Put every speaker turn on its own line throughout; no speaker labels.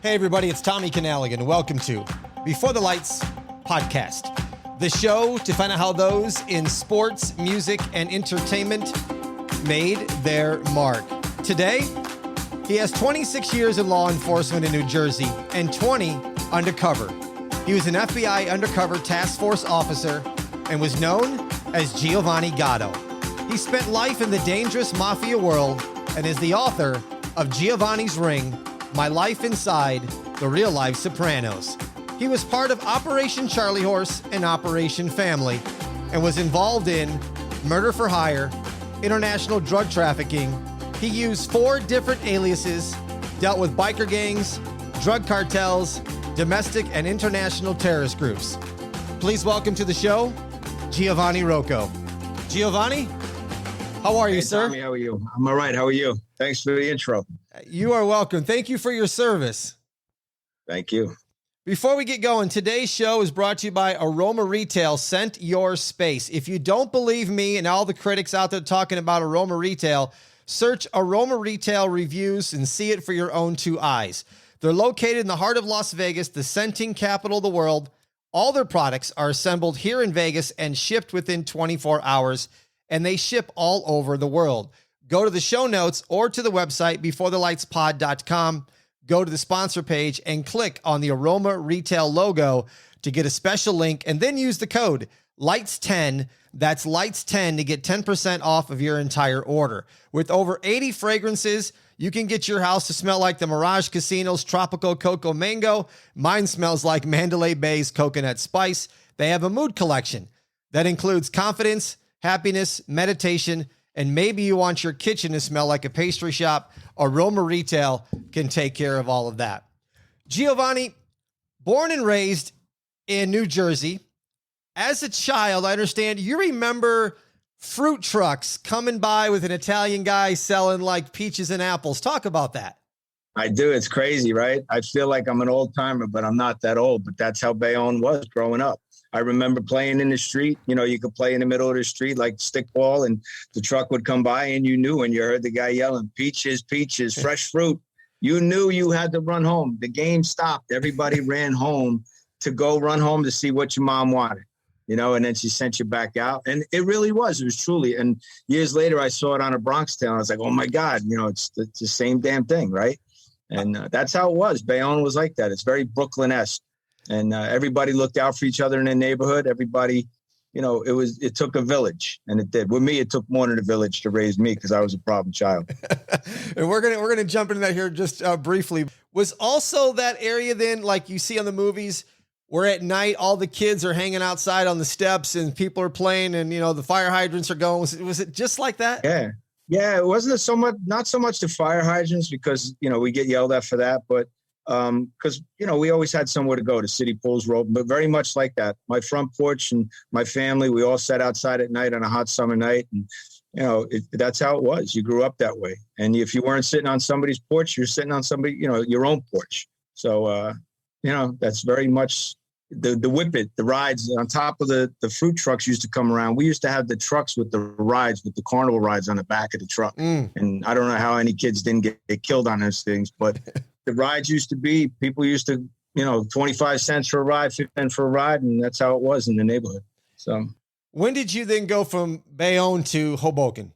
Hey everybody, it's Tommy Canaligan. Welcome to Before the Lights podcast, the show to find out how those in sports, music, and entertainment made their mark. Today, he has 26 years in law enforcement in New Jersey and 20 undercover. He was an FBI Undercover Task Force Officer and was known as Giovanni Gatto. He spent life in the dangerous mafia world and is the author of Giovanni's Ring, My Life Inside the Real Life Sopranos. He was part of Operation Charlie Horse and Operation Family and was involved in murder for hire, international drug trafficking. He used 4 different aliases, dealt with biker gangs, drug cartels, domestic and international terrorist groups. Please welcome to the show, Giovanni Rocco. Giovanni, how are you, sir?
Tommy, how are you? I'm all right. How are you? Thanks for the intro.
You are welcome. Thank you for your service.
Thank you.
Before we get going, today's show is brought to you by Aroma Retail, Scent Your Space. If you don't believe me and all the critics out there talking about Aroma Retail, search Aroma Retail reviews and see it for your own 2 eyes. They're located in the heart of Las Vegas, the scenting capital of the world. All their products are assembled here in Vegas and shipped within 24 hours, and they ship all over the world. Go to the show notes or to the website, beforethelightspod.com. Go to the sponsor page and click on the Aroma Retail logo to get a special link, and then use the code LIGHTS10. That's LIGHTS10 to get 10% off of your entire order. With over 80 fragrances, you can get your house to smell like the Mirage Casino's Tropical Cocoa Mango. Mine smells like Mandalay Bay's Coconut Spice. They have a mood collection that includes confidence, happiness, meditation, and maybe you want your kitchen to smell like a pastry shop. Aroma Retail can take care of all of that. Giovanni, born and raised in New Jersey. As a child, I understand you remember fruit trucks coming by with an Italian guy selling like peaches and apples. Talk about that.
I do. It's crazy, right? I feel like I'm an old timer, but I'm not that old. But that's how Bayonne was growing up. I remember playing in the street. You know, you could play in the middle of the street like stickball, and the truck would come by and you knew, and you heard the guy yelling, peaches, peaches, fresh fruit. You knew you had to run home. The game stopped. Everybody ran home to go run home to see what your mom wanted, you know, and then she sent you back out. And it really was. It was truly. And years later, I saw it on a Bronx Tale. I was like, oh, my God, you know, it's the same damn thing, right? And that's how it was. Bayonne was like that. It's very Brooklyn-esque. And everybody looked out for each other in the neighborhood. Everybody, you know, it took a village, and it did. With me, it took more than a village to raise me because I was a problem child.
And we're gonna jump into that here just briefly. Was also that area then, like you see on the movies, where at night all the kids are hanging outside on the steps and people are playing, and you know the fire hydrants are going? Was it just like that?
Yeah. It wasn't not so much the fire hydrants, because you know we get yelled at for that, but because you know we always had somewhere to go. The city pools were open, but very much like that. My front porch and my family, we all sat outside at night on a hot summer night, and you know that's how it was. You grew up that way, and if you weren't sitting on somebody's porch, you're sitting on your own porch. So you know that's very much the whippet, the rides on top of the fruit trucks used to come around. We used to have the trucks with the rides, with the carnival rides on the back of the truck, and I don't know how any kids didn't get killed on those things, but the rides used to be, people used to, you know, 25 cents for a ride, 15 cents for a ride, and that's how it was in the neighborhood. So,
when did you then go from Bayonne to Hoboken?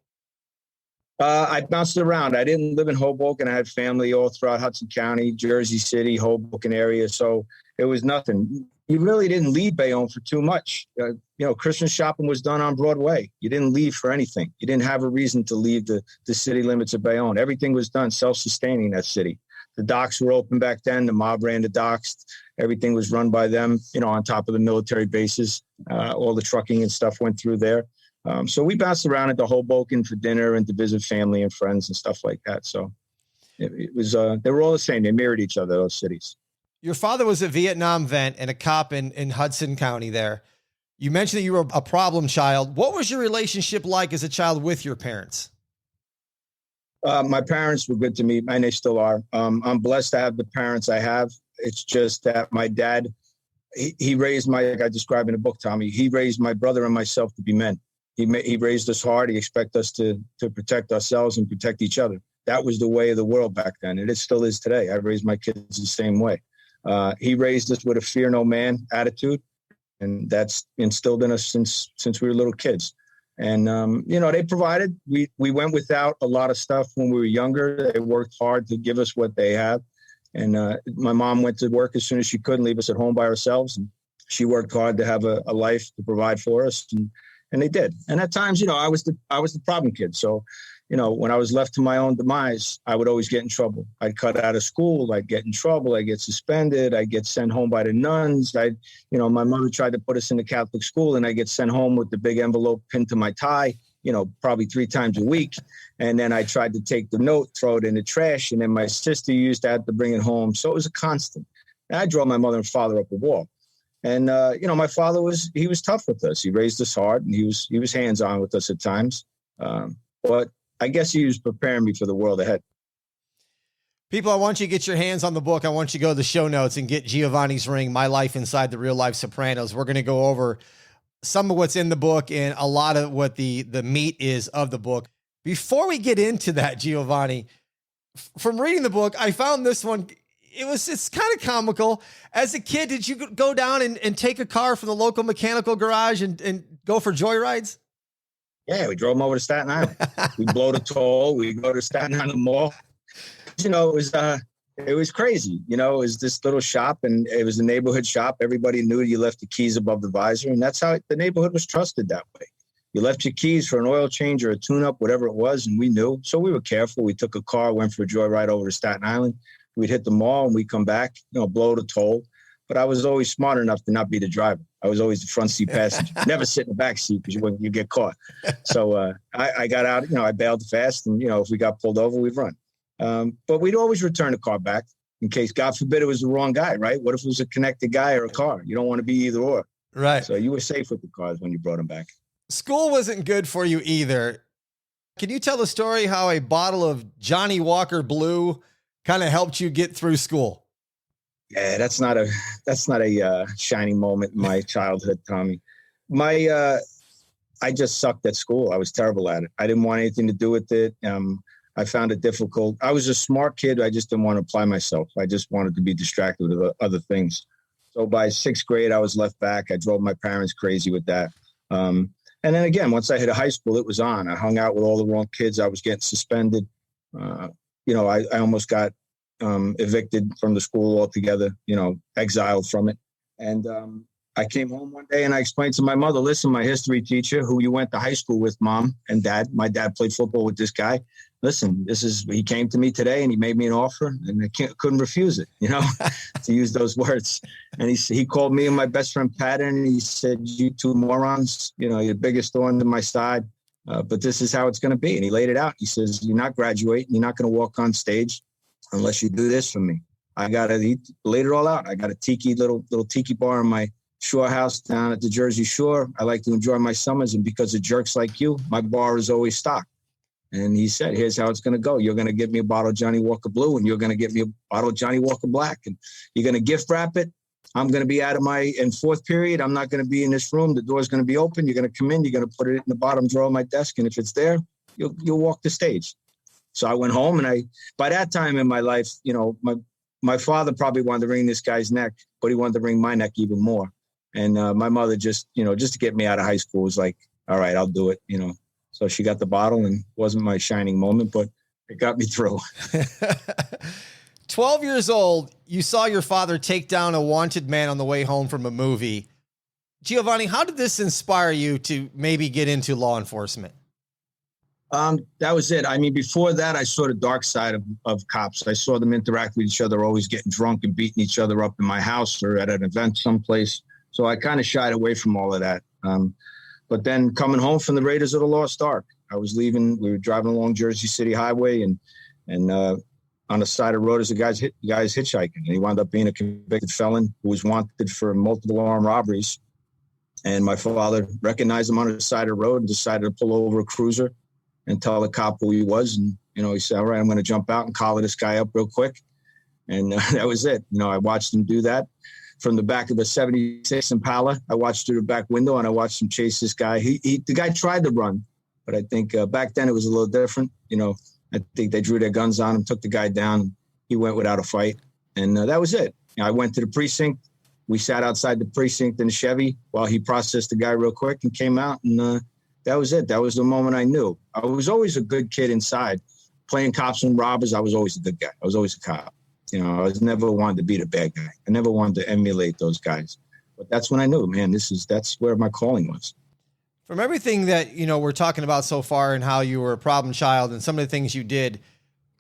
I bounced around. I didn't live in Hoboken. I had family all throughout Hudson County, Jersey City, Hoboken area. So it was nothing. You really didn't leave Bayonne for too much. You know, Christmas shopping was done on Broadway. You didn't leave for anything. You didn't have a reason to leave the city limits of Bayonne. Everything was done self-sustaining, that city. The docks were open back then. The mob ran the docks. Everything was run by them, you know, on top of the military bases. All the trucking and stuff went through there. So we bounced around into Hoboken for dinner and to visit family and friends and stuff like that. So it was, they were all the same. They mirrored each other, those cities.
Your father was a Vietnam vet and a cop in Hudson County there. You mentioned that you were a problem child. What was your relationship like as a child with your parents?
My parents were good to me, and they still are. I'm blessed to have the parents I have. It's just that my dad, he raised like I described in the book, Tommy, he raised my brother and myself to be men. He raised us hard. He expected us to protect ourselves and protect each other. that was the way of the world back then. And it still is today. I raised my kids the same way. He raised us with a fear no man attitude. And that's instilled in us since we were little kids. And, they provided. We went without a lot of stuff when we were younger. They worked hard to give us what they have. And my mom went to work as soon as she could and leave us at home by ourselves. And she worked hard to have a life to provide for us. And they did. And at times, I was the problem kid. So, when I was left to my own demise, I would always get in trouble. I'd cut out of school. I'd get in trouble. I'd get suspended. I'd get sent home by the nuns. My mother tried to put us in the Catholic school, and I get sent home with the big envelope pinned to my tie, probably 3 times a week. And then I tried to take the note, throw it in the trash. And then my sister used that to bring it home. So it was a constant. And I drove my mother and father up a wall. And, my father was tough with us. He raised us hard, and he was hands-on with us at times. But I guess he was preparing me for the world ahead.
People, I want you to get your hands on the book. I want you to go to the show notes and get Giovanni's Ring, My Life Inside the Real Life Sopranos. We're going to go over some of what's in the book and a lot of what the meat is of the book. Before we get into that, Giovanni, from reading the book, I found this one. It's kind of comical. As a kid, did you go down and take a car from the local mechanical garage and go for joyrides?
Yeah, we drove them over to Staten Island. We blow the toll. We go to Staten Island Mall. It was crazy. It was this little shop, and it was a neighborhood shop. Everybody knew you left the keys above the visor, and that's how the neighborhood was trusted that way. You left your keys for an oil change or a tune-up, whatever it was, and we knew. So we were careful. We took a car, went for a joyride over to Staten Island. We'd hit the mall, and we'd come back, blow the toll. But I was always smart enough to not be the driver. I was always the front seat passenger. Never sit in the back seat because you get caught. So I got out, I bailed fast. And, if we got pulled over, we'd run. But we'd always return the car back in case, God forbid, it was the wrong guy, right? What if it was a connected guy or a car? You don't want to be either or.
Right.
So you were safe with the cars when you brought them back.
School wasn't good for you either. Can you tell the story how a bottle of Johnny Walker Blue kind of helped you get through school?
Yeah, that's not a shining moment in my childhood, Tommy. I just sucked at school. I was terrible at it. I didn't want anything to do with it. I found it difficult. I was a smart kid. I just didn't want to apply myself. I just wanted to be distracted with other things. So by 6th grade, I was left back. I drove my parents crazy with that. And then again, once I hit high school, it was on. I hung out with all the wrong kids. I was getting suspended. I almost got evicted from the school altogether, exiled from it. And I came home one day and I explained to my mother, listen, my history teacher, who you went to high school with, Mom and Dad, my dad played football with this guy. Listen, he came to me today and he made me an offer and I couldn't refuse it, to use those words. And he called me and my best friend Pat and he said, you two morons, you're the biggest thorn in my side. But this is how it's going to be. And he laid it out. He says, you're not graduating. You're not going to walk on stage unless you do this for me. He laid it all out. I got a little tiki bar in my shore house down at the Jersey Shore. I like to enjoy my summers. And because of jerks like you, my bar is always stocked. And he said, here's how it's going to go. You're going to give me a bottle of Johnny Walker Blue and you're going to give me a bottle of Johnny Walker Black. And you're going to gift wrap it. I'm going to be out of in 4th period. I'm not going to be in this room. The door's going to be open. You're going to come in. You're going to put it in the bottom drawer of my desk. And if it's there, you'll walk the stage. So I went home and by that time in my life, my father probably wanted to wring this guy's neck, but he wanted to wring my neck even more. And my mother just to get me out of high school was like, all right, I'll do it, So she got the bottle and it wasn't my shining moment, but it got me through.
12 years old, you saw your father take down a wanted man on the way home from a movie. Giovanni, how did this inspire you to maybe get into law enforcement?
That was it. I mean, before that, I saw the dark side of cops. I saw them interact with each other, always getting drunk and beating each other up in my house or at an event someplace. So I kind of shied away from all of that. But then coming home from the Raiders of the Lost Ark, I was leaving. We were driving along Jersey City Highway, and on the side of the road is a guy's hitchhiking, and he wound up being a convicted felon who was wanted for multiple armed robberies. And my father recognized him on the side of the road and decided to pull over a cruiser and tell the cop who he was. And, he said, all right, I'm going to jump out and collar this guy up real quick. And that was it. I watched him do that from the back of the 76 Impala. I watched through the back window and I watched him chase this guy. The guy tried to run, but I think back then it was a little different. I think they drew their guns on him, took the guy down. He went without a fight. And that was it. I went to the precinct. We sat outside the precinct in a Chevy while he processed the guy real quick and came out. And that was it. That was the moment I knew. I was always a good kid inside. Playing cops and robbers, I was always a good guy. I was always a cop. I was never wanted to be the bad guy. I never wanted to emulate those guys. But that's when I knew, man, that's where my calling was.
From everything that, we're talking about so far and how you were a problem child and some of the things you did,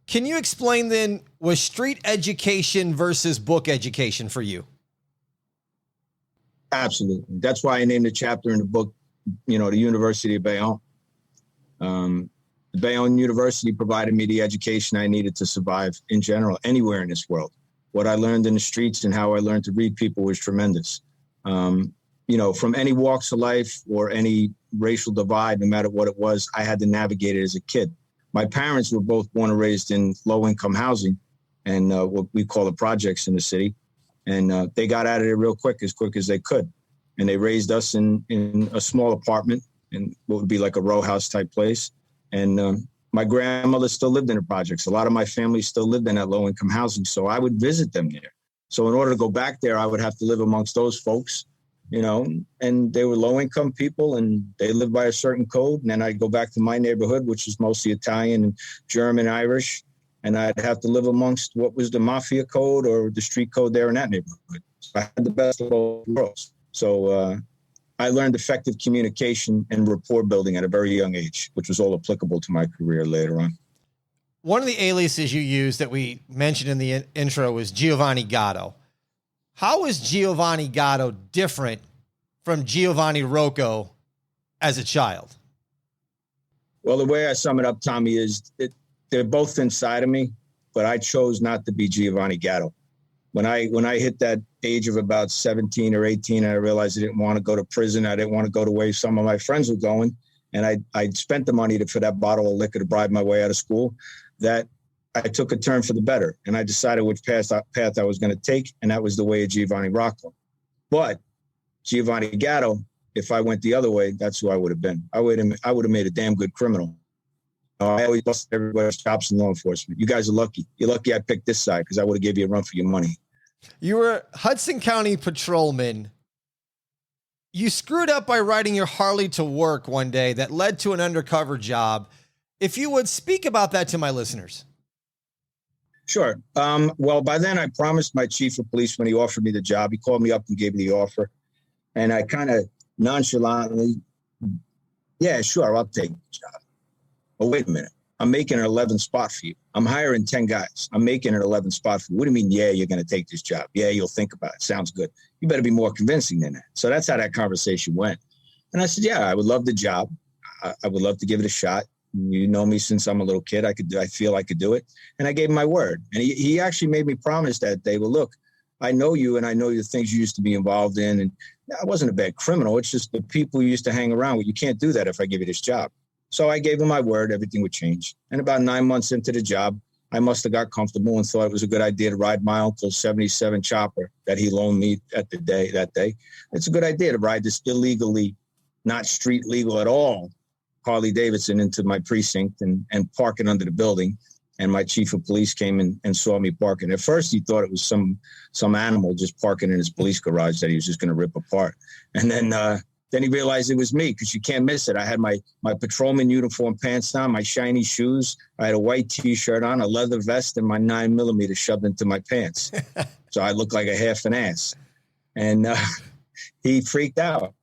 can you explain then, was street education versus book education for you?
Absolutely. That's why I named the chapter in the book, the University of Bayonne. Bayonne University provided me the education I needed to survive in general, anywhere in this world. What I learned in the streets and how I learned to read people was tremendous. From any walks of life or any racial divide, no matter what it was, I had to navigate it as a kid. My parents were both born and raised in low-income housing and what we call the projects in the city. And they got out of there real quick as they could. And they raised us in a small apartment in what would be like a row house type place. And my grandmother still lived in the projects. A lot of my family still lived in that low-income housing. So I would visit them there. So in order to go back there, I would have to live amongst those folks, and they were low-income people and they lived by a certain code. And then I'd go back to my neighborhood, which is mostly Italian and German, Irish. And I'd have to live amongst what was the mafia code or the street code there in that neighborhood. So I had the best of both worlds. So I learned effective communication and rapport building at a very young age, which was all applicable to my career later on.
One of the aliases you used that we mentioned in the intro was Giovanni Gatto. How is Giovanni Gatto different from Giovanni Rocco as a child?
Well, the way I sum it up, Tommy, is they're both inside of me, but I chose not to be Giovanni Gatto. When I hit that age of about 17 or 18, I realized I didn't want to go to prison. I didn't want to go the way some of my friends were going. And I'd spent the money for that bottle of liquor to bribe my way out of school, that I took a turn for the better. And I decided which path I was going to take. And that was the way of Giovanni Rocco. But Giovanni Gatto, if I went the other way, that's who I would have been. I would have made a damn good criminal. I always busted everybody's chops in law enforcement. You guys are lucky. You're lucky I picked this side because I would have gave you a run for your money.
You were Hudson County patrolman. You screwed up by riding your Harley to work one day that led to an undercover job. If you would speak about that to my listeners.
Sure. Well, by then I promised my chief of police when he offered me the job. He called me up and gave me the offer. And I kind of nonchalantly, yeah, sure, I'll take the job. Oh, wait a minute. I'm making an 11 spot for you. I'm hiring 10 guys. I'm making an 11 spot for you. What do you mean, yeah, you're going to take this job? Yeah, you'll think about it. Sounds good. You better be more convincing than that. So that's how that conversation went. And I said, yeah, I would love the job. I would love to give it a shot. You know me since I'm a little kid. I feel I could do it. And I gave him my word. And he actually made me promise that day, well, look, I know you and I know the things you used to be involved in. And I wasn't a bad criminal. It's just the people you used to hang around with. You can't do that if I give you this job. So I gave him my word, everything would change. And about 9 months into the job, I must have got comfortable and thought it was a good idea to ride my uncle's 77 chopper that he loaned me that day. It's a good idea to ride this illegally, not street legal at all, Harley Davidson into my precinct and park it under the building. And my chief of police came and saw me parking. At first, he thought it was some animal just parking in his police garage that he was just going to rip apart. And then he realized it was me because you can't miss it. I had my patrolman uniform pants on, my shiny shoes. I had a white T-shirt on, a leather vest, and my 9mm shoved into my pants. So I looked like a half an ass. And he freaked out.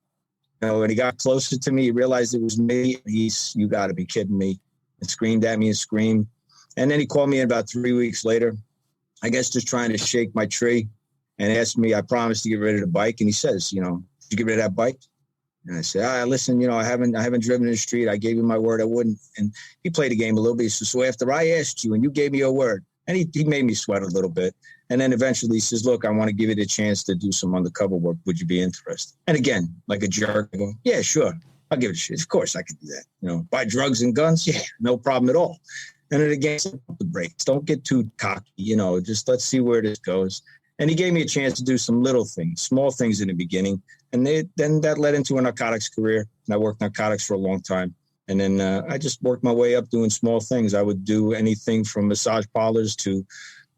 When he got closer to me, he realized it was me. You got to be kidding me. And screamed at me and screamed. And then he called me in about 3 weeks later, I guess just trying to shake my tree, and asked me, I promised to get rid of the bike. And he says, did you get rid of that bike? And I said, listen, I haven't driven in the street. I gave you my word I wouldn't. And he played the game a little bit. He said, so after I asked you and you gave me your word, and he made me sweat a little bit. And then eventually he says, look, I want to give you the chance to do some undercover work. Would you be interested? And again, like a jerk, I go, yeah, sure. I'll give it a shit. Of course I can do that. Buy drugs and guns? Yeah, no problem at all. And then again, the brakes. Don't get too cocky, just let's see where this goes. And he gave me a chance to do some little things, small things in the beginning. And then that led into a narcotics career. And I worked narcotics for a long time. And then I just worked my way up doing small things. I would do anything from massage parlors to,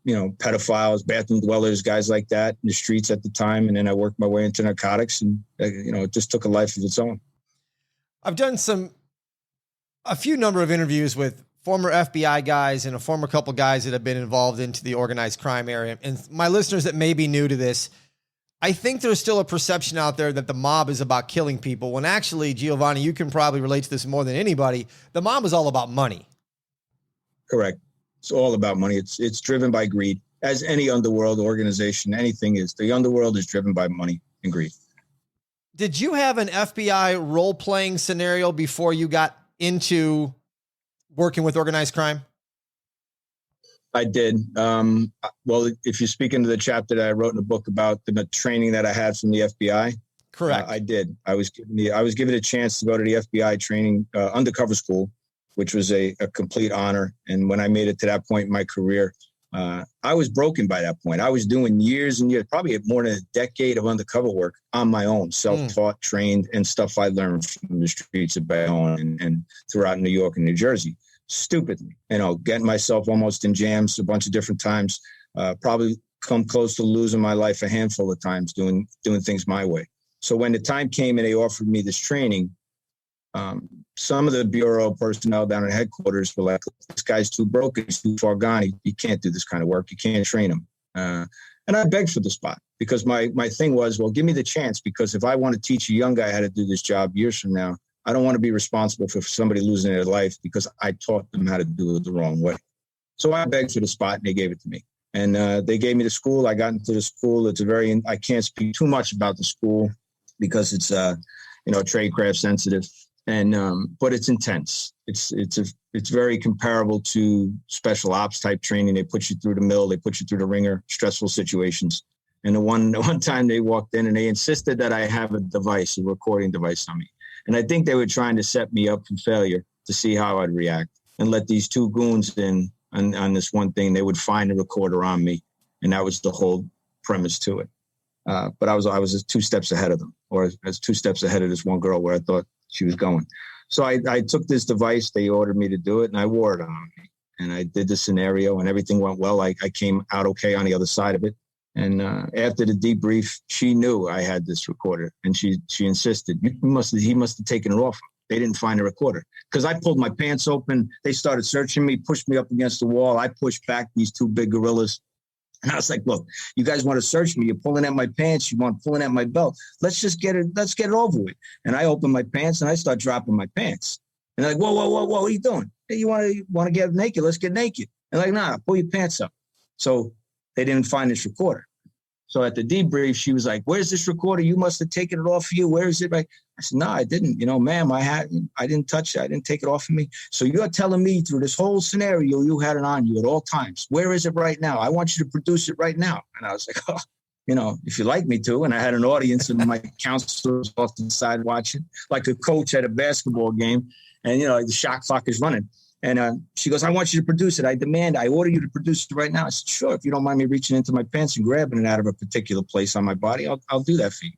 pedophiles, bathroom dwellers, guys like that in the streets at the time. And then I worked my way into narcotics, and, it just took a life of its own.
I've done a few number of interviews with former FBI guys and a former couple guys that have been involved into the organized crime area. And my listeners that may be new to this, I think there's still a perception out there that the mob is about killing people, when actually, Giovanni, you can probably relate to this more than anybody. The mob is all about money.
Correct. It's all about money. It's driven by greed, as any underworld organization, anything is. The underworld is driven by money and greed.
Did you have an FBI role-playing scenario before you got into working with organized crime?
I did. Well, if you speak into the chapter that I wrote in the book about the training that I had from the FBI,
correct.
I did. I was given a chance to go to the FBI training undercover school, which was a complete honor. And when I made it to that point in my career, I was broken by that point. I was doing years and years, probably more than a decade of undercover work on my own, self-taught, trained, and stuff I learned from the streets of Bayonne and throughout New York and New Jersey. Stupidly, getting myself almost in jams a bunch of different times, probably come close to losing my life a handful of times doing things my way. So when the time came and they offered me this training, some of the bureau personnel down at headquarters were like, this guy's too broken, he's too far gone, he can't do this kind of work, you can't train him. And I begged for the spot because my thing was, well, give me the chance, because if I want to teach a young guy how to do this job years from now, I don't want to be responsible for somebody losing their life because I taught them how to do it the wrong way. So I begged for the spot and they gave it to me. And they gave me the school. I got into the school. I can't speak too much about the school because it's, tradecraft sensitive. But it's intense. It's very comparable to special ops type training. They put you through the mill. They put you through the ringer, stressful situations. And the one time they walked in and they insisted that I have a recording device on me. And I think they were trying to set me up for failure to see how I'd react and let these two goons in on this one thing. They would find a recorder on me. And that was the whole premise to it. But I was just 2 steps ahead of them, or as 2 steps ahead of this one girl where I thought she was going. So I took this device. They ordered me to do it and I wore it on me. And I did the scenario and everything went well. I came out okay on the other side of it. And after the debrief, she knew I had this recorder, and she insisted he must have taken it off. They didn't find the recorder because I pulled my pants open. They started searching me, pushed me up against the wall. I pushed back these 2 big gorillas, and I was like, "Look, you guys want to search me? You're pulling at my pants. You want pulling at my belt. Let's just get it. Let's get it over with." And I opened my pants and I start dropping my pants. And they're like, "Whoa! What are you doing? Hey, you want to get naked? Let's get naked." And like, "Nah, pull your pants up." So they didn't find this recorder. So at the debrief, she was like, "Where's this recorder? You must have taken it off of you. Where is it?" I said, "No, I didn't. Ma'am, I didn't touch it. I didn't take it off of me. So you're telling me through this whole scenario, you had it on you at all times. Where is it right now? I want you to produce it right now." And I was like, "Oh, if you like me to." And I had an audience and my counselor was off to the side watching, like a coach at a basketball game. And, the shot clock is running. And she goes, "I want you to produce it. I order you to produce it right now." I said, "Sure, if you don't mind me reaching into my pants and grabbing it out of a particular place on my body, I'll do that for you."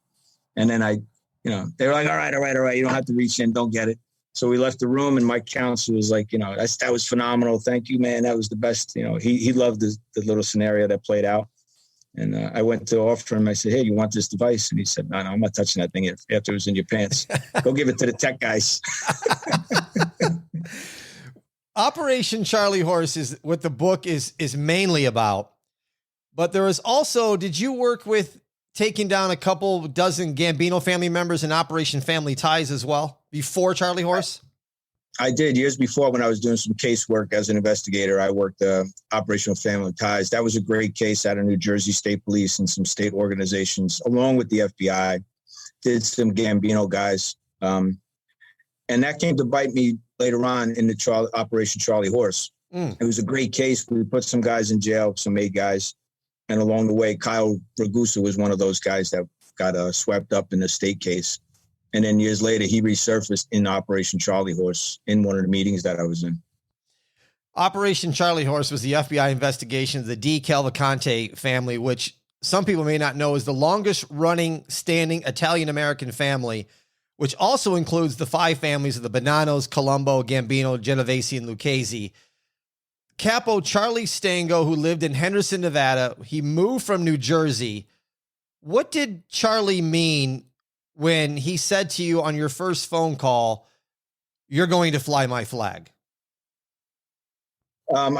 And then they were like, all right. You don't have to reach in. Don't get it. So we left the room and my counselor was like, that was phenomenal. Thank you, man. That was the best. He loved the little scenario that played out. And I went to offer him. I said, "Hey, you want this device?" And he said, No, I'm not touching that thing after it was in your pants. Go give it to the tech guys.
Operation Charlie Horse is what the book is mainly about. But there is also, did you work with taking down a couple dozen Gambino family members in Operation Family Ties as well before Charlie Horse?
I did years before when I was doing some casework as an investigator. I worked Operational Family Ties. That was a great case out of New Jersey State Police and some state organizations, along with the FBI. Did some Gambino guys. And that came to bite me later on in the Operation Charlie Horse. It was a great case. We put some guys in jail, some 8 guys. And along the way, Kyle Ragusa was one of those guys that got swept up in the state case. And then years later, he resurfaced in Operation Charlie Horse in one of the meetings that I was in.
Operation Charlie Horse was the FBI investigation of the D. Cavalcante family, which some people may not know is the longest running standing Italian-American family, which also includes the 5 families of the Bonanos, Colombo, Gambino, Genovese, and Lucchese. Capo Charlie Stango, who lived in Henderson, Nevada, he moved from New Jersey. What did Charlie mean when he said to you on your first phone call, "You're going to fly my flag"?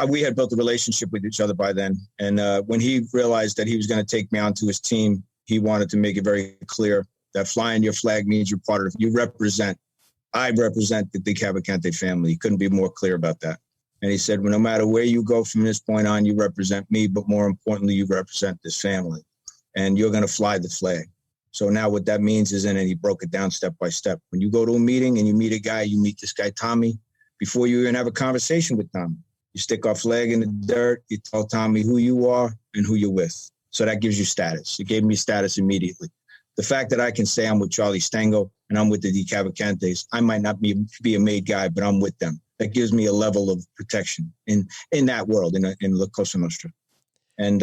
We had built a relationship with each other by then. And when he realized that he was going to take me onto his team, he wanted to make it very clear that flying your flag means you're part of, I represent the Cavalcante family. He couldn't be more clear about that. And he said, well, no matter where you go from this point on, you represent me, but more importantly, you represent this family, and you're going to fly the flag. So now what that means is, and then he broke it down step by step. When you go to a meeting and you meet a guy, you meet this guy, Tommy, before you even have a conversation with Tommy, you stick our flag in the dirt, you tell Tommy who you are and who you're with. So that gives you status. It gave me status immediately. The fact that I can say I'm with Charlie Stango and I'm with the Cavalcantes, I might not be a made guy, but I'm with them. That gives me a level of protection in that world, in La Cosa Nostra. And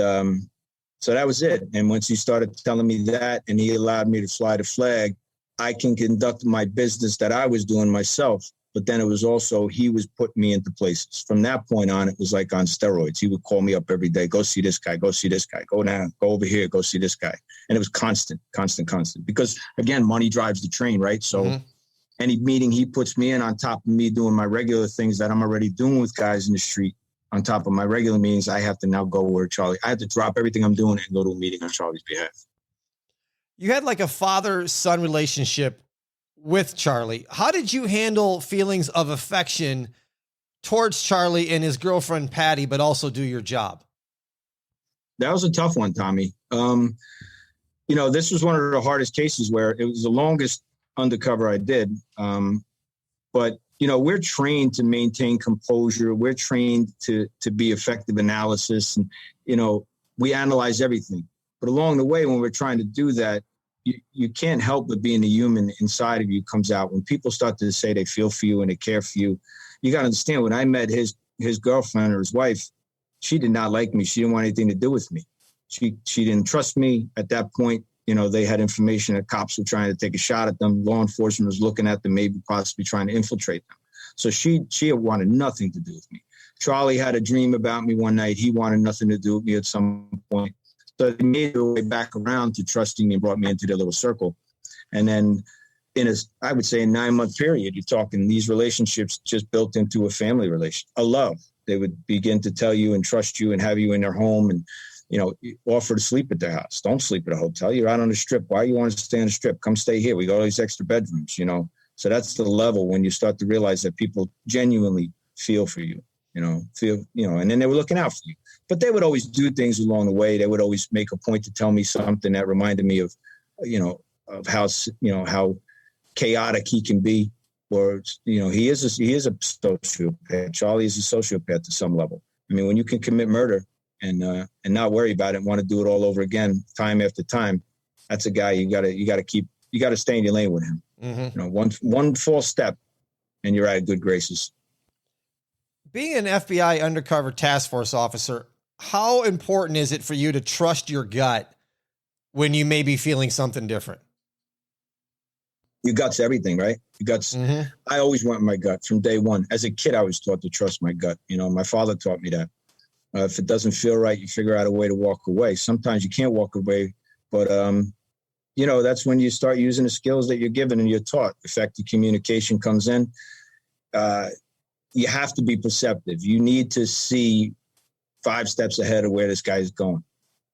so that was it. And once he started telling me that and he allowed me to fly the flag, I can conduct my business that I was doing myself. But then it was also, he was putting me into places. From that point on, it was like on steroids. He would call me up every day, go see this guy, go see this guy, go down, go over here, go see this guy. And it was constant. Because again, money drives the train, right? So any meeting he puts me in on top of me doing my regular things that I'm already doing with guys in the street, on top of my regular meetings, I have to now go where Charlie, I have to drop everything I'm doing and go to a meeting on Charlie's behalf.
You had like a father-son relationship with Charlie. How did you handle feelings of affection towards Charlie and his girlfriend, Patty, but also do your job?
That was a tough one, Tommy. This was one of the hardest cases where it was the longest undercover I did. But we're trained to maintain composure. We're trained to be effective analysis. And, we analyze everything. But along the way, when we're trying to do that, you can't help but being a human inside of you comes out. When people start to say they feel for you and they care for you, you got to understand, when I met his girlfriend or his wife, she did not like me. She didn't want anything to do with me. She didn't trust me at that point. They had information that cops were trying to take a shot at them. Law enforcement was looking at them, maybe possibly trying to infiltrate them. So she wanted nothing to do with me. Charlie had a dream about me one night. He wanted nothing to do with me at some point. So they made their way back around to trusting me and brought me into their little circle. And then I would say a 9-month period, you're talking, these relationships just built into a family relation, a love. They would begin to tell you and trust you and have you in their home and, offer to sleep at their house. Don't sleep at a hotel. You're out on the strip. Why you want to stay on the strip? Come stay here. We got all these extra bedrooms, So that's the level when you start to realize that people genuinely feel for you, and then they were looking out for you. But they would always do things along the way. They would always make a point to tell me something that reminded me of, of how chaotic he can be. Or, he is a sociopath. Charlie is a sociopath to some level. I mean, when you can commit murder and not worry about it and want to do it all over again, time after time, that's a guy you got to stay in your lane with him. Mm-hmm. One false step and you're out of good graces.
Being an FBI Undercover Task Force Officer, how important is it for you to trust your gut when you may be feeling something different?
Your gut's everything, right? Your gut's. Mm-hmm. I always went with my gut from day one. As a kid, I was taught to trust my gut. My father taught me that. If it doesn't feel right, you figure out a way to walk away. Sometimes you can't walk away, but that's when you start using the skills that you're given and you're taught. Effective communication comes in. You have to be perceptive. You need to see 5 steps ahead of where this guy's going.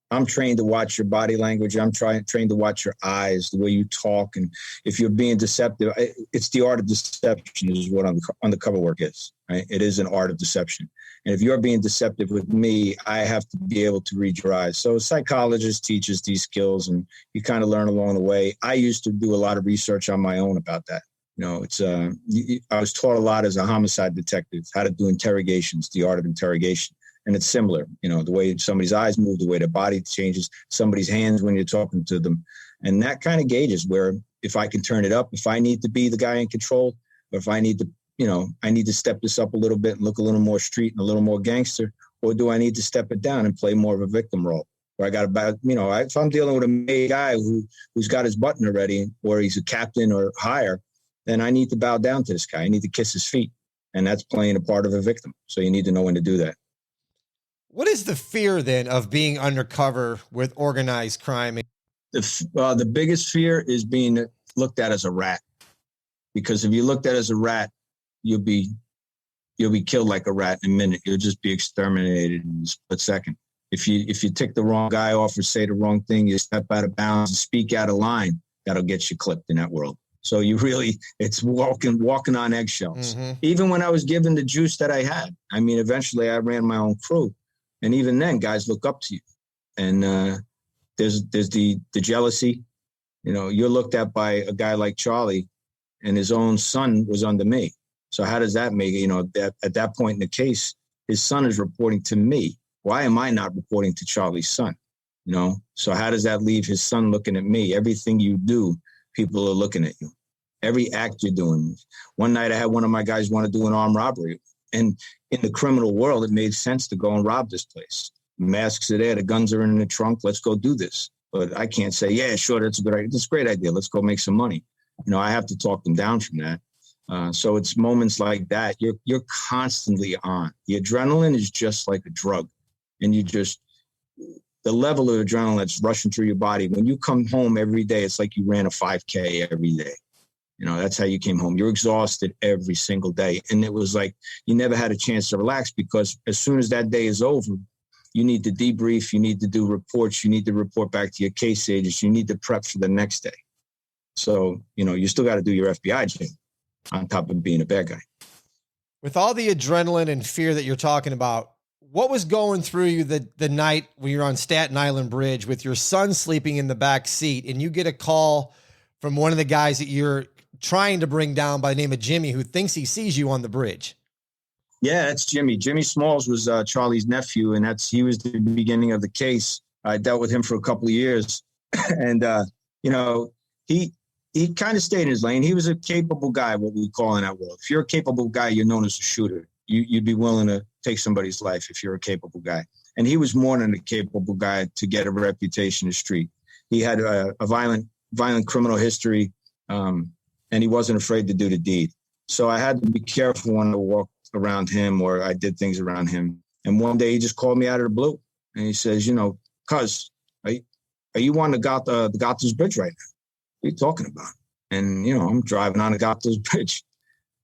I'm trained to watch your body language. I'm trained to watch your eyes, the way you talk. And if you're being deceptive, it's the art of deception is what undercover work is, right? It is an art of deception. And if you're being deceptive with me, I have to be able to read your eyes. So a psychologist teaches these skills and you kind of learn along the way. I used to do a lot of research on my own about that. I was taught a lot as a homicide detective, how to do interrogations, the art of interrogation. And it's similar, the way somebody's eyes move, the way their body changes, somebody's hands when you're talking to them. And that kind of gauges where if I can turn it up, if I need to be the guy in control, or if I need to step this up a little bit and look a little more street and a little more gangster, or do I need to step it down and play more of a victim role or I got about, if I'm dealing with a made guy who's got his button already, or he's a captain or higher, then I need to bow down to this guy. I need to kiss his feet. And that's playing a part of a victim. So you need to know when to do that.
What is the fear then of being undercover with organized crime?
The biggest fear is being looked at as a rat, because if you're looked at as a rat, you'll be killed like a rat in a minute. You'll just be exterminated in a split second. If you tick the wrong guy off or say the wrong thing, you step out of bounds and speak out of line, that'll get you clipped in that world. So it's walking on eggshells. Mm-hmm. Even when I was given the juice that I had, eventually I ran my own crew. And even then, guys look up to you. And there's the jealousy. You're looked at by a guy like Charlie, and his own son was under me. So how does that make that at that point in the case, his son is reporting to me? Why am I not reporting to Charlie's son? So how does that leave his son looking at me? Everything you do, people are looking at you. Every act you're doing. One night I had one of my guys want to do an armed robbery. And in the criminal world, it made sense to go and rob this place. Masks are there, the guns are in the trunk. Let's go do this. But I can't say, yeah, sure, that's a good idea. That's a great idea. Let's go make some money. I have to talk them down from that. So it's moments like that. You're constantly on. The adrenaline is just like a drug. And the level of adrenaline that's rushing through your body. When you come home every day, it's like you ran a 5K every day. That's how you came home. You're exhausted every single day. And it was like you never had a chance to relax, because as soon as that day is over, you need to debrief, you need to do reports, you need to report back to your case agents, you need to prep for the next day. So, you still got to do your FBI job on top of being a bad guy.
With all the adrenaline and fear that you're talking about, what was going through you the night when you're on Staten Island Bridge with your son sleeping in the back seat, and you get a call from one of the guys that you're trying to bring down by the name of Jimmy, who thinks he sees you on the bridge?
Yeah, that's Jimmy. Jimmy Smalls was Charlie's nephew, and he was the beginning of the case. I dealt with him for a couple of years, and he kind of stayed in his lane. He was a capable guy, what we call in that world. If you're a capable guy, you're known as a shooter. You'd be willing to take somebody's life if you're a capable guy. And he was more than a capable guy to get a reputation in the street. He had a violent criminal history, and he wasn't afraid to do the deed. So I had to be careful when I walked around him or I did things around him. And one day he just called me out of the blue, and he says, cuz, are you on the Gatto's Bridge right now? What are you talking about? And, I'm driving on the Gatto's Bridge.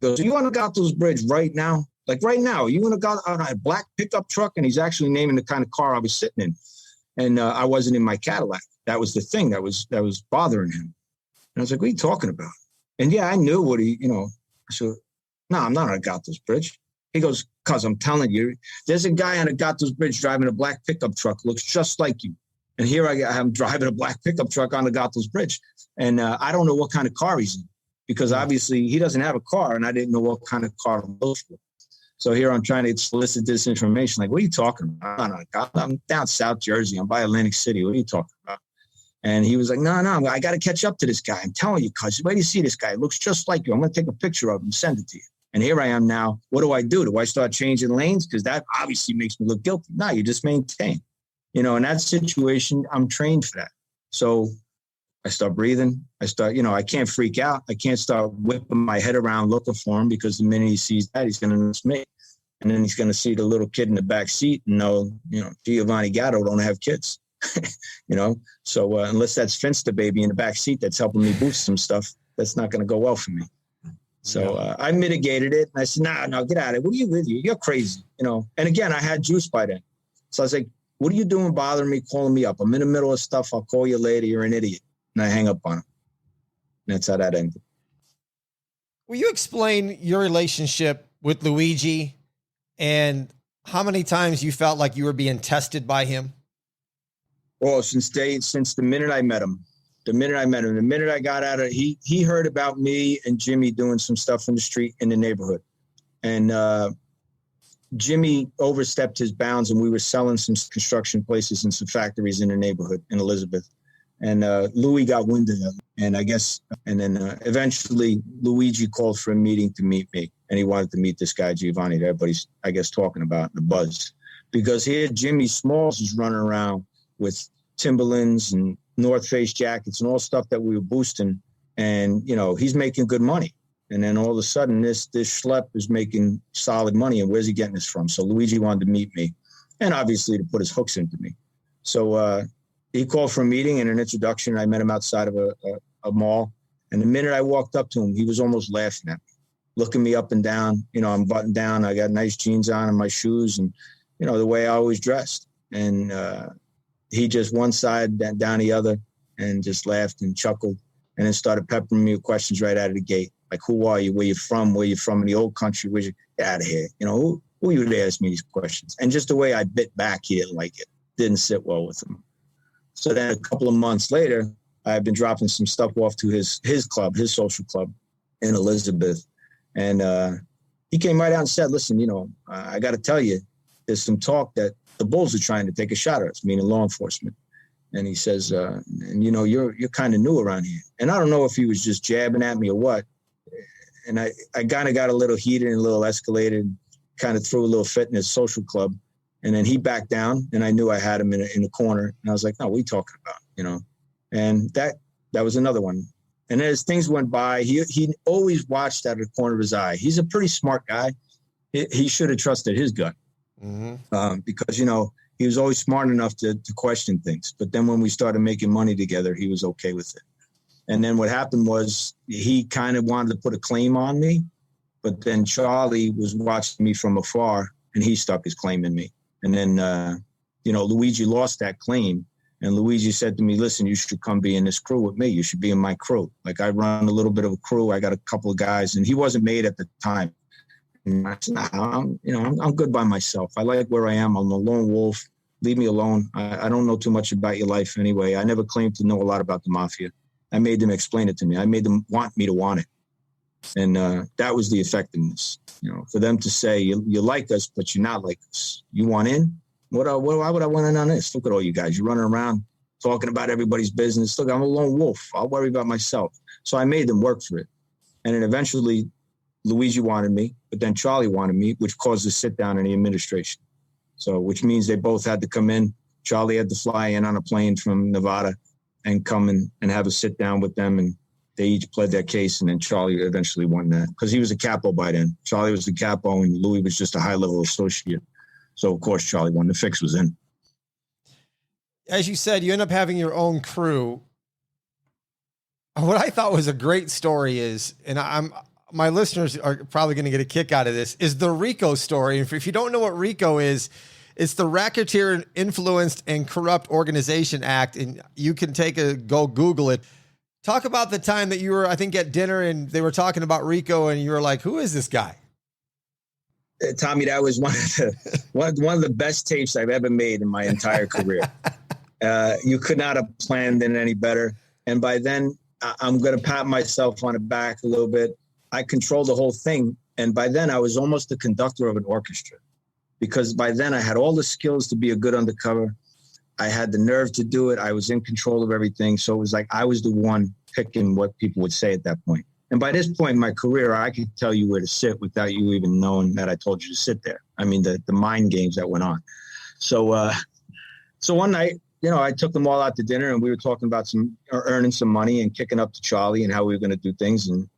He goes, are you on the Gatto's Bridge right now? Like right now, are you on a black pickup truck? And he's actually naming the kind of car I was sitting in. And I wasn't in my Cadillac. That was the thing that was bothering him. And I was like, what are you talking about? And yeah, I knew what I said, no, I'm not on a Gatto's Bridge. He goes, cuz I'm telling you, there's a guy on a Gatto's Bridge driving a black pickup truck, looks just like you. And here I am driving a black pickup truck on the Gatto's Bridge. And I don't know what kind of car he's in, because obviously he doesn't have a car, and I didn't know what kind of car he was for. So here I'm trying to solicit this information. Like, what are you talking about? I'm down South Jersey. I'm by Atlantic City. What are you talking about? And he was like, no, I got to catch up to this guy. I'm telling you, cuz, where do you see this guy? It looks just like you. I'm going to take a picture of him and send it to you. And here I am now. What do? Do I start changing lanes? Because that obviously makes me look guilty. No, you just maintain. In that situation, I'm trained for that. So I start breathing. I can't freak out. I can't start whipping my head around looking for him, because the minute he sees that, he's going to miss me. And then he's going to see the little kid in the back seat and know, Giovanni Gatto don't have kids, So unless that's Finsta baby in the back seat that's helping me boost some stuff, that's not going to go well for me. So I mitigated it. And I said, no, get out of it. What are you with you? You're crazy, And again, I had juice by then. So I was like, what are you doing bothering me, calling me up? I'm in the middle of stuff. I'll call you later. You're an idiot. And I hang up on him. And that's how that ended.
Will you explain your relationship with Luigi and how many times you felt like you were being tested by him?
Well, since the minute I met him, the minute I got out of it, he heard about me and Jimmy doing some stuff in the street in the neighborhood. And Jimmy overstepped his bounds, and we were selling some construction places and some factories in the neighborhood in Elizabeth. And Louis got wind of them. And then eventually Luigi called for a meeting to meet me. And he wanted to meet this guy, Giovanni, that everybody's, I guess, talking about in the buzz. Because here Jimmy Smalls is running around with Timberlands and North Face jackets and all stuff that we were boosting. And, you know, he's making good money. And then all of a sudden, this schlep is making solid money. And where's he getting this from? So Luigi wanted to meet me and obviously to put his hooks into me. So he called for a meeting and an introduction. I met him outside of a mall. And the minute I walked up to him, he was almost laughing at me, looking me up and down. You know, I'm buttoned down. I got nice jeans on and my shoes and, you know, the way I always dressed. And he just one side, down the other, and just laughed and chuckled and then started peppering me with questions right out of the gate. Like, who are you? Where you from? Where you from in the old country? Where's you? Get out of here. You know, who you to ask me these questions? And just the way I bit back, he didn't like it. Didn't sit well with him. So then a couple of months later, I've been dropping some stuff off to his club, his social club in Elizabeth. And he came right out and said, listen, you know, I got to tell you, there's some talk that the Bulls are trying to take a shot at us, meaning law enforcement. And he says, and you know, you're kind of new around here. And I don't know if he was just jabbing at me or what. And I kind of got a little heated and a little escalated, kind of threw a little fit in his social club. And then he backed down and I knew I had him in the corner. And I was like, no, what are you talking about? You know? And that was another one. And as things went by, he always watched out of the corner of his eye. He's a pretty smart guy. He should have trusted his gut. Mm-hmm. Because, you know, he was always smart enough to question things. But then when we started making money together, he was okay with it. And then what happened was he kind of wanted to put a claim on me, but then Charlie was watching me from afar and he stuck his claim in me. And then, you know, Luigi lost that claim. And Luigi said to me, listen, you should come be in this crew with me. You should be in my crew. Like, I run a little bit of a crew. I got a couple of guys, and he wasn't made at the time. And I said, nah, I'm good by myself. I like where I am. I'm a lone wolf. Leave me alone. I don't know too much about your life anyway. I never claimed to know a lot about the mafia. I made them explain it to me. I made them want me to want it. And that was the effectiveness, you know, for them to say, you like us, but you're not like us. You want in? Why would I want in on this? Look at all you guys. You're running around talking about everybody's business. Look, I'm a lone wolf. I'll worry about myself. So I made them work for it. And then eventually Luigi wanted me, but then Charlie wanted me, which caused a sit down in the administration. So, which means they both had to come in. Charlie had to fly in on a plane from Nevada and come in and have a sit down with them. And they each pled their case. And then Charlie eventually won that because he was a capo by then. Charlie was the capo and Louis was just a high level associate. So, of course, Charlie won. The fix was in.
As you said, you end up having your own crew. What I thought was a great story is, and my listeners are probably going to get a kick out of this, is the RICO story. And if you don't know what RICO is, it's the Racketeer Influenced and Corrupt Organization Act. And you can go Google it. Talk about the time that you were, I think, at dinner and they were talking about RICO and you were like, who is this guy?
Tommy, that was one of the best tapes I've ever made in my entire career. You could not have planned it any better. And by then, I'm going to pat myself on the back a little bit. I controlled the whole thing. And by then, I was almost the conductor of an orchestra. Because by then, I had all the skills to be a good undercover. I had the nerve to do it. I was in control of everything. So it was like I was the one picking what people would say at that point. And by this point in my career, I could tell you where to sit without you even knowing that I told you to sit there. I mean, the mind games that went on. So one night, you know, I took them all out to dinner and we were talking about earning some money and kicking up to Charlie and how we were going to do things. And,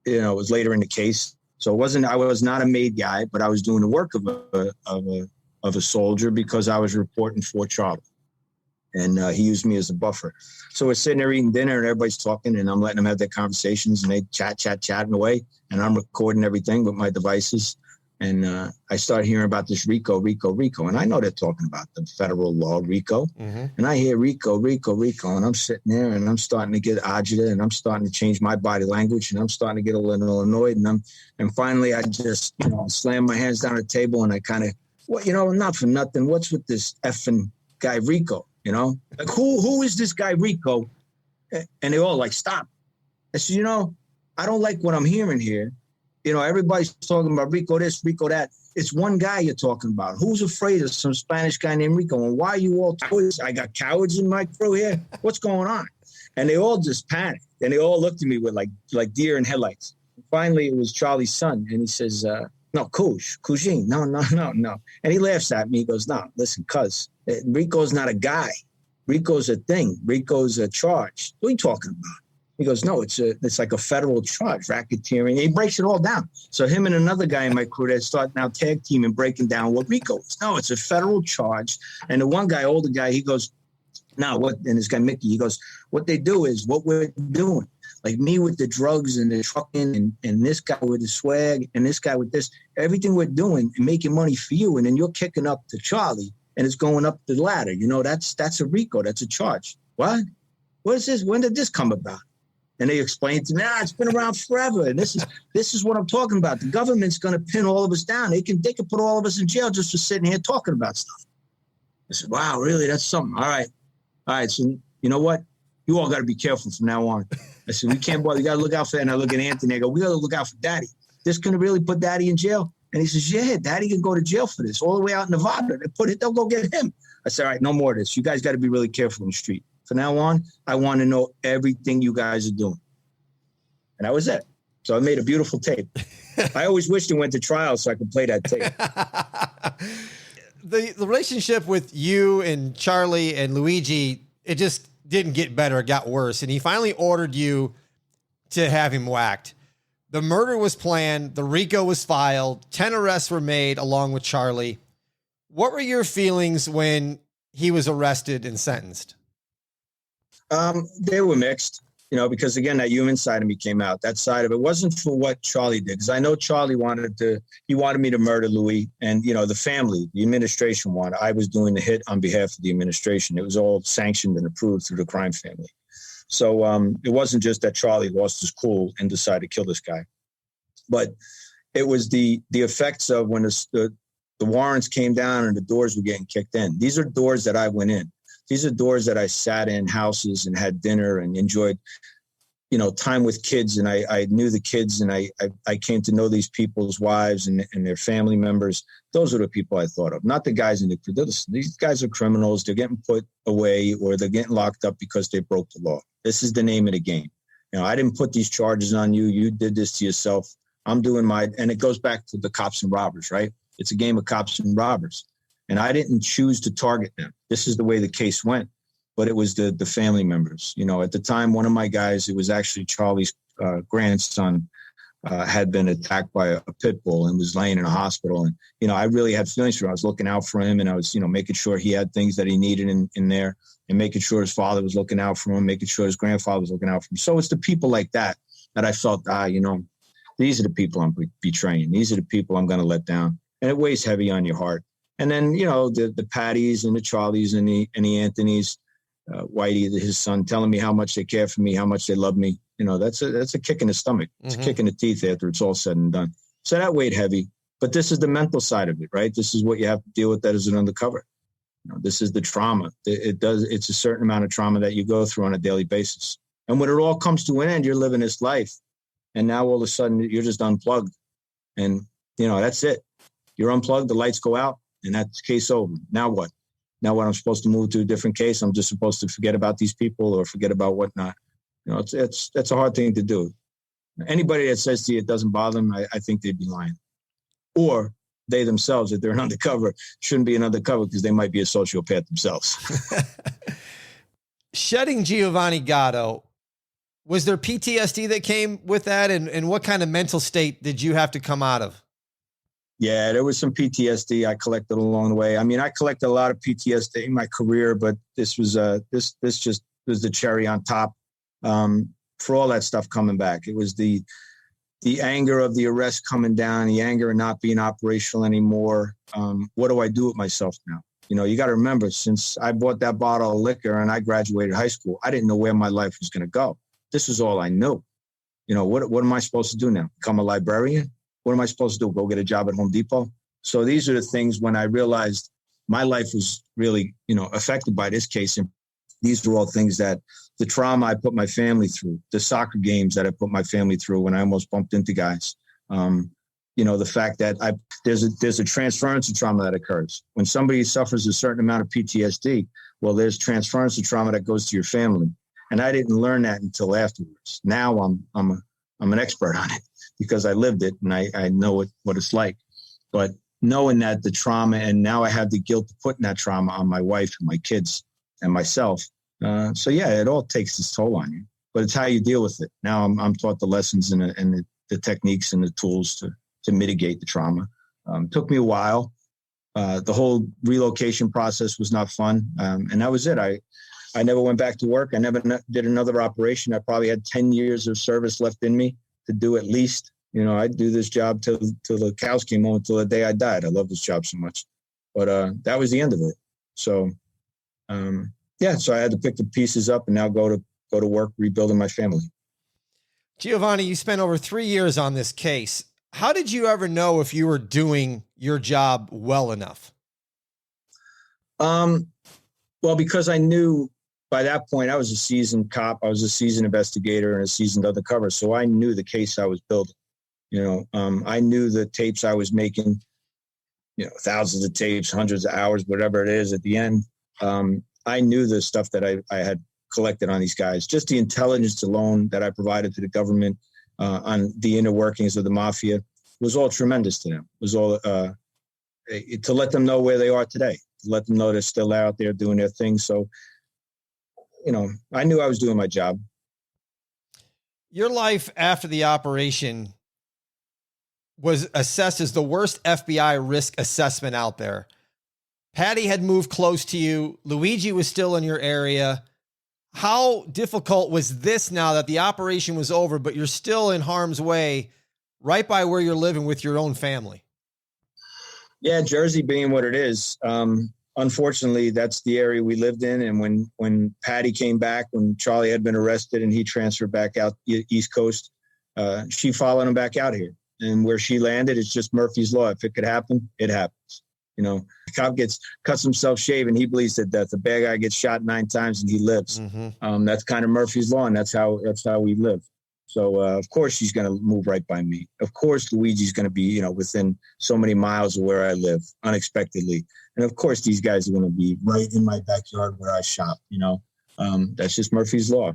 you know, it was later in the case. So I was not a made guy, but I was doing the work of a soldier because I was reporting for Charlie. And he used me as a buffer. So we're sitting there eating dinner and everybody's talking and I'm letting them have their conversations and they chatting away. And I'm recording everything with my devices. And I start hearing about this RICO. And I know they're talking about the federal law, RICO. Mm-hmm. And I hear RICO. And I'm sitting there and I'm starting to get agita and I'm starting to change my body language and I'm starting to get a little annoyed. And finally I just, you know, slam my hands down the table and I kind of, well, you know, not for nothing. What's with this effing guy RICO? You know, like who is this guy RICO? And they all like, stop. I said, you know, I don't like what I'm hearing here. You know, everybody's talking about RICO this, RICO that. It's one guy you're talking about. Who's afraid of some Spanish guy named RICO? And why are you all cowards? I got cowards in my crew here. What's going on? And they all just panicked. And they all looked at me with like deer in headlights. And finally, it was Charlie's son. And he says, no, Cougine. No. And he laughs at me. He goes, no, listen, cuz, Rico's not a guy. Rico's a thing. Rico's a charge. What are you talking about? He goes, no, it's like a federal charge, racketeering. He breaks it all down. So him and another guy in my crew, they start now tag teaming, breaking down what Rico is. No, it's a federal charge. And the one guy, older guy, he goes, now what? And this guy, Mickey, he goes, what they do is what we're doing. Like me with the drugs and the trucking and this guy with the swag and this guy with this, everything we're doing and making money for you. And then you're kicking up to Charlie and it's going up the ladder. You know, that's a Rico. That's a charge. What? What is this? When did this come about? And they explained to me, it's been around forever. And this is what I'm talking about. The government's going to pin all of us down. They can put all of us in jail just for sitting here talking about stuff. I said, wow, really? That's something. All right. So you know what? You all got to be careful from now on. I said, we can't bother. You got to look out for that. And I look at Anthony. I go, we got to look out for Daddy. This going to really put Daddy in jail? And he says, yeah, Daddy can go to jail for this all the way out in Nevada. They'll go get him. I said, all right, no more of this. You guys got to be really careful in the street. From now on, I want to know everything you guys are doing. And that was it. So I made a beautiful tape. I always wished it went to trial so I could play that tape.
The relationship with you and Charlie and Luigi, it just didn't get better. It got worse. And he finally ordered you to have him whacked. The murder was planned. The RICO was filed. 10 arrests were made along with Charlie. What were your feelings when he was arrested and sentenced?
They were mixed, you know, because again, that human side of me came out. That side of it wasn't for what Charlie did, because I know Charlie wanted me to murder Louis, and you know, the family, the administration wanted. I was doing the hit on behalf of the administration. It was all sanctioned and approved through the crime family. So it wasn't just that Charlie lost his cool and decided to kill this guy, but it was the effects of when the warrants came down and the doors were getting kicked in. These are doors that I went in. These are doors that I sat in houses and had dinner and enjoyed, you know, time with kids. And I knew the kids, and I came to know these people's wives and their family members. Those are the people I thought of, not the guys in the crew. These guys are criminals. They're getting put away or they're getting locked up because they broke the law. This is the name of the game. You know, I didn't put these charges on you. You did this to yourself. I'm doing and it goes back to the cops and robbers, right? It's a game of cops and robbers. And I didn't choose to target them. This is the way the case went. But it was the family members. You know, at the time, one of my guys, it was actually Charlie's grandson, had been attacked by a pit bull and was laying in a hospital. And, you know, I really had feelings for him. I was looking out for him, and I was, you know, making sure he had things that he needed in there, and making sure his father was looking out for him, making sure his grandfather was looking out for him. So it's the people like that I felt, you know, these are the people I'm betraying. These are the people I'm going to let down. And it weighs heavy on your heart. And then, you know, the Patties and the Charlies and the Anthonys, Whitey, his son, telling me how much they care for me, how much they love me. You know, that's a kick in the stomach. It's a kick in the teeth after it's all said and done. So that weighed heavy. But this is the mental side of it, right? This is what you have to deal with that as an undercover. You know, this is the trauma. It's a certain amount of trauma that you go through on a daily basis. And when it all comes to an end, you're living this life. And now all of a sudden you're just unplugged. And, you know, that's it. You're unplugged, the lights go out, and that's case over. Now what? Now what? I'm supposed to move to a different case? I'm just supposed to forget about these people or forget about whatnot. You know, that's a hard thing to do. Anybody that says to you it doesn't bother them, I think they'd be lying. Or they themselves, if they're an undercover, shouldn't be an undercover because they might be a sociopath themselves.
Shedding Giovanni Gatto, was there PTSD that came with that? And what kind of mental state did you have to come out of?
Yeah, there was some PTSD I collected along the way. I mean, I collected a lot of PTSD in my career, but this was this just was the cherry on top for all that stuff coming back. It was the anger of the arrest coming down, the anger of not being operational anymore. What do I do with myself now? You know, you got to remember, since I bought that bottle of liquor and I graduated high school, I didn't know where my life was going to go. This is all I knew. You know, what am I supposed to do now? Become a librarian? What am I supposed to do? Go get a job at Home Depot? So these are the things when I realized my life was really, you know, affected by this case. And these are all things that the trauma I put my family through, the soccer games that I put my family through when I almost bumped into guys. You know, the fact that there's a transference of trauma that occurs. When somebody suffers a certain amount of PTSD, well, there's transference of trauma that goes to your family. And I didn't learn that until afterwards. Now I'm an expert on it because I lived it and I know what it's like. But knowing that the trauma, and now I have the guilt of putting that trauma on my wife and my kids and myself. So yeah, it all takes its toll on you, but it's how you deal with it. Now I'm taught the lessons and the techniques and the tools to mitigate the trauma. Took me a while. The whole relocation process was not fun. And that was it. I never went back to work. I never did another operation. I probably had 10 years of service left in me to do at least. You know, I'd do this job till the cows came home, till the day I died. I love this job so much. But that was the end of it. So, so I had to pick the pieces up and now go to work rebuilding my family.
Giovanni, you spent over 3 years on this case. How did you ever know if you were doing your job well enough?
Well, because I knew by that point I was a seasoned cop, I was a seasoned investigator and a seasoned undercover. So I knew the case I was building. You know, I knew the tapes I was making, you know, thousands of tapes, hundreds of hours, whatever it is at the end. I knew the stuff that I had collected on these guys, just the intelligence alone that I provided to the government on the inner workings of the mafia was all tremendous to them. It was all to let them know where they are today, to let them know they're still out there doing their thing. So, you know, I knew I was doing my job.
Your life after the operation was assessed as the worst FBI risk assessment out there. Patty had moved close to you. Luigi was still in your area. How difficult was this now that the operation was over, but you're still in harm's way right by where you're living with your own family?
Yeah, Jersey being what it is, unfortunately, that's the area we lived in. And when Patty came back, when Charlie had been arrested and he transferred back out East Coast, she followed him back out here. And where she landed, it's just Murphy's Law. If it could happen, it happens. You know, the cop cuts himself shaving, he bleeds to death. The bad guy gets shot 9 times and he lives. Mm-hmm. That's kind of Murphy's Law, and that's how we live. So of course she's going to move right by me. Of course Luigi's going to be, you know, within so many miles of where I live unexpectedly. And of course these guys are going to be right in my backyard where I shop. You know, that's just Murphy's Law.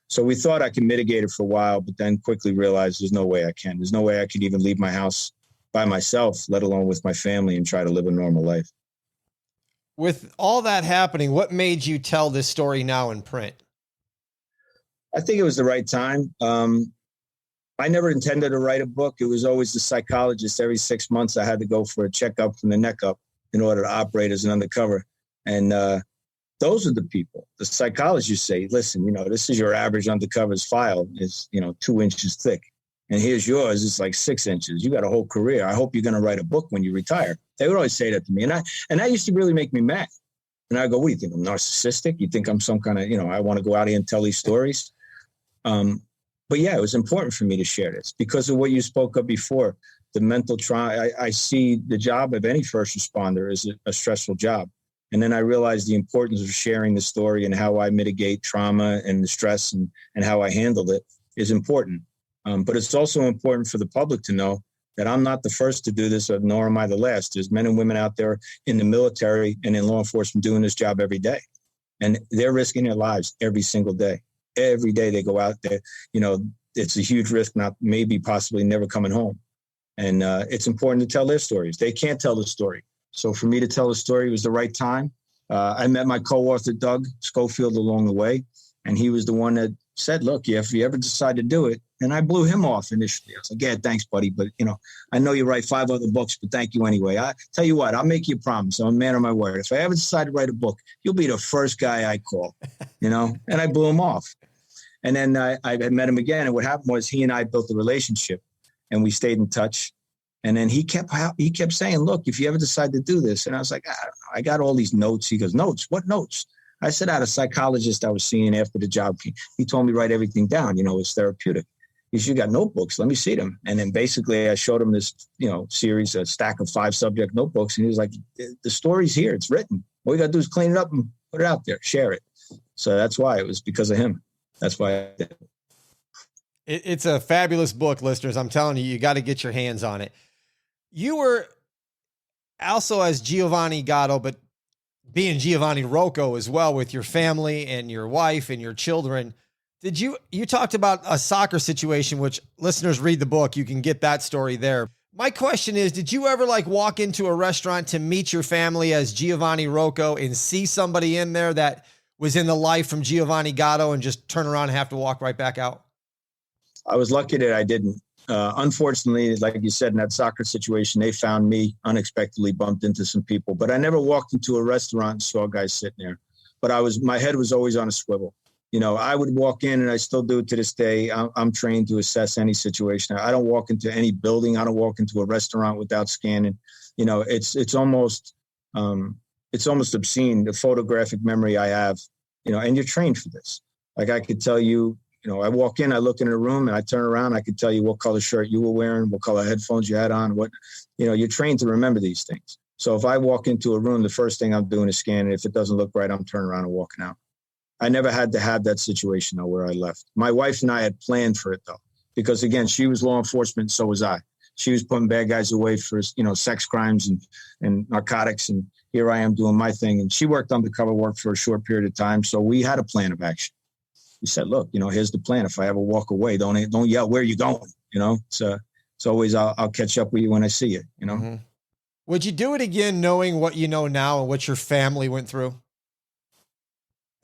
So we thought I could mitigate it for a while, but then quickly realized there's no way I can. There's no way I can even leave my house by myself, let alone with my family, and try to live a normal life.
With all that happening, what made you tell this story now in print?
I think it was the right time. I never intended to write a book. It was always the psychologist. Every 6 months, I had to go for a checkup from the neck up in order to operate as an undercover. And those are the people. The psychologists say, listen, you know, this is your average undercover's file is, you know, 2 inches thick. And here's yours, it's like 6 inches. You got a whole career. I hope you're going to write a book when you retire. They would always say that to me. And that used to really make me mad. And I go, what do you think? I'm narcissistic? You think I'm some kind of, you know, I want to go out here and tell these stories? But yeah, it was important for me to share this because of what you spoke of before, the mental trauma. I see the job of any first responder as a stressful job. And then I realized the importance of sharing the story and how I mitigate trauma and the stress and how I handled it is important. But it's also important for the public to know that I'm not the first to do this, nor am I the last. There's men and women out there in the military and in law enforcement doing this job every day. And they're risking their lives every single day. Every day they go out there, you know, it's a huge risk, not maybe possibly never coming home. And it's important to tell their stories. They can't tell the story. So for me to tell the story was the right time. I met my co-author, Doug Schofield, along the way. And he was the one that said, look, if you ever decide to do it, and I blew him off initially. I was like, yeah, thanks, buddy. But, you know, I know you write 5 other books, but thank you anyway. I tell you what, I'll make you a promise. I'm a man of my word. If I ever decide to write a book, you'll be the first guy I call, you know, and I blew him off. And then I met him again. And what happened was he and I built a relationship and we stayed in touch. And then he kept saying, look, if you ever decide to do this. And I was like, I don't know. I got all these notes. He goes, notes? What notes? I said, I had a psychologist I was seeing after the job came. He told me write everything down. You know, it's therapeutic. He said, you got notebooks. Let me see them. And then basically I showed him this, you know, series, a stack of 5 subject notebooks. And he was like, the story's here. It's written. All you got to do is clean it up and put it out there, share it. So that's why it was because of him. That's why I did it.
It's a fabulous book, listeners. I'm telling you, you got to get your hands on it. You were also as Giovanni Gatto, but being Giovanni Rocco as well with your family and your wife and your children. You talked about a soccer situation, which listeners read the book. You can get that story there. My question is, did you ever like walk into a restaurant to meet your family as Giovanni Rocco and see somebody in there that was in the life from Giovanni Gatto and just turn around and have to walk right back out?
I was lucky that I didn't. Unfortunately, like you said, in that soccer situation, they found me unexpectedly, bumped into some people, but I never walked into a restaurant and saw guys sitting there. But my head was always on a swivel. You know, I would walk in, and I still do it to this day. I'm trained to assess any situation. I don't walk into any building. I don't walk into a restaurant without scanning. You know, it's almost obscene, the photographic memory I have, you know, and you're trained for this. Like I could tell you, you know, I walk in, I look in a room, and I turn around, I could tell you what color shirt you were wearing, what color headphones you had on, you know, you're trained to remember these things. So if I walk into a room, the first thing I'm doing is scanning. If it doesn't look right, I'm turning around and walking out. I never had to have that situation, though, where I left. My wife and I had planned for it, though, because, again, she was law enforcement, so was I. She was putting bad guys away for, you know, sex crimes and narcotics, and here I am doing my thing. And she worked undercover work for a short period of time, so we had a plan of action. We said, look, you know, here's the plan. If I ever walk away, don't yell, where are you going? You know, it's always, I'll catch up with you when I see you, you know.
Mm-hmm. Would you do it again knowing what you know now and what your family went through?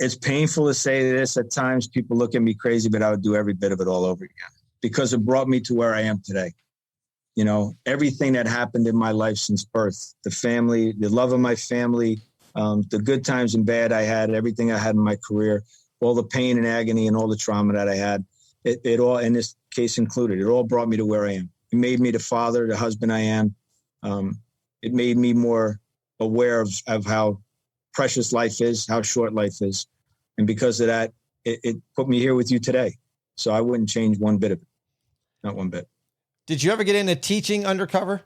It's painful to say this. At times people look at me crazy, but I would do every bit of it all over again because it brought me to where I am today. You know, everything that happened in my life since birth, the family, the love of my family, the good times and bad I had, everything I had in my career, all the pain and agony and all the trauma that I had, it all, in this case included, it all brought me to where I am. It made me the father, the husband I am. It made me more aware of how precious life is, how short life is. And because of that, it put me here with you today. So I wouldn't change one bit of it. Not one bit.
Did you ever get into teaching undercover?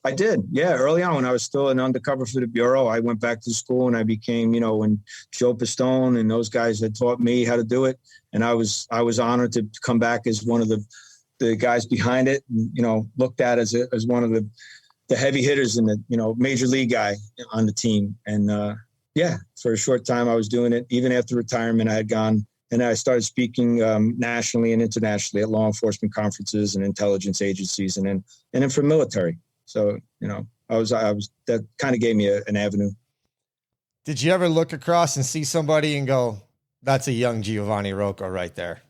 I did. Yeah. Early on when I was still an undercover for the Bureau, I went back to school and I became, you know, when Joe Pistone and those guys had taught me how to do it. And I was honored to come back as one of the guys behind it, and, you know, looked at as one of the heavy hitters and the, you know, major league guy on the team. And yeah, for a short time I was doing it. Even after retirement, I had gone and I started speaking nationally and internationally at law enforcement conferences and intelligence agencies and then for military. So, you know, I was that kind of gave me an avenue.
Did you ever look across and see somebody and go, that's a young Giovanni Rocco right there?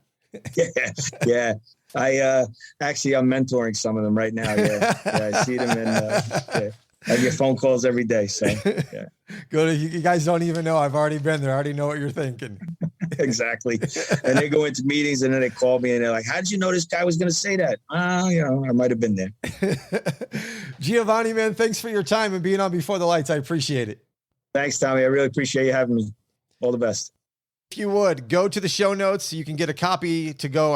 Yeah. Actually, I'm mentoring some of them right now. Yeah, I see them and I get phone calls every day. So yeah.
You guys don't even know. I've already been there. I already know what you're thinking.
Exactly. And they go into meetings and then they call me and they're like, how did you know this guy was going to say that? You know, I might've been there.
Giovanni, man, thanks for your time and being on Before the Lights. I appreciate it.
Thanks, Tommy. I really appreciate you having me. All the best.
If you would, go to the show notes so you can get a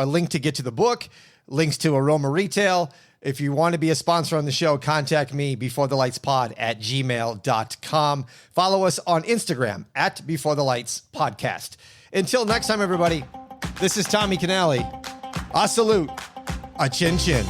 link to get to the book, links to Aroma Retail. If you want to be a sponsor on the show, contact me, beforethelightspod@gmail.com. Follow us on Instagram @beforethelightspodcast. Until next time, everybody, this is Tommy Canale. A salute, a chin chin.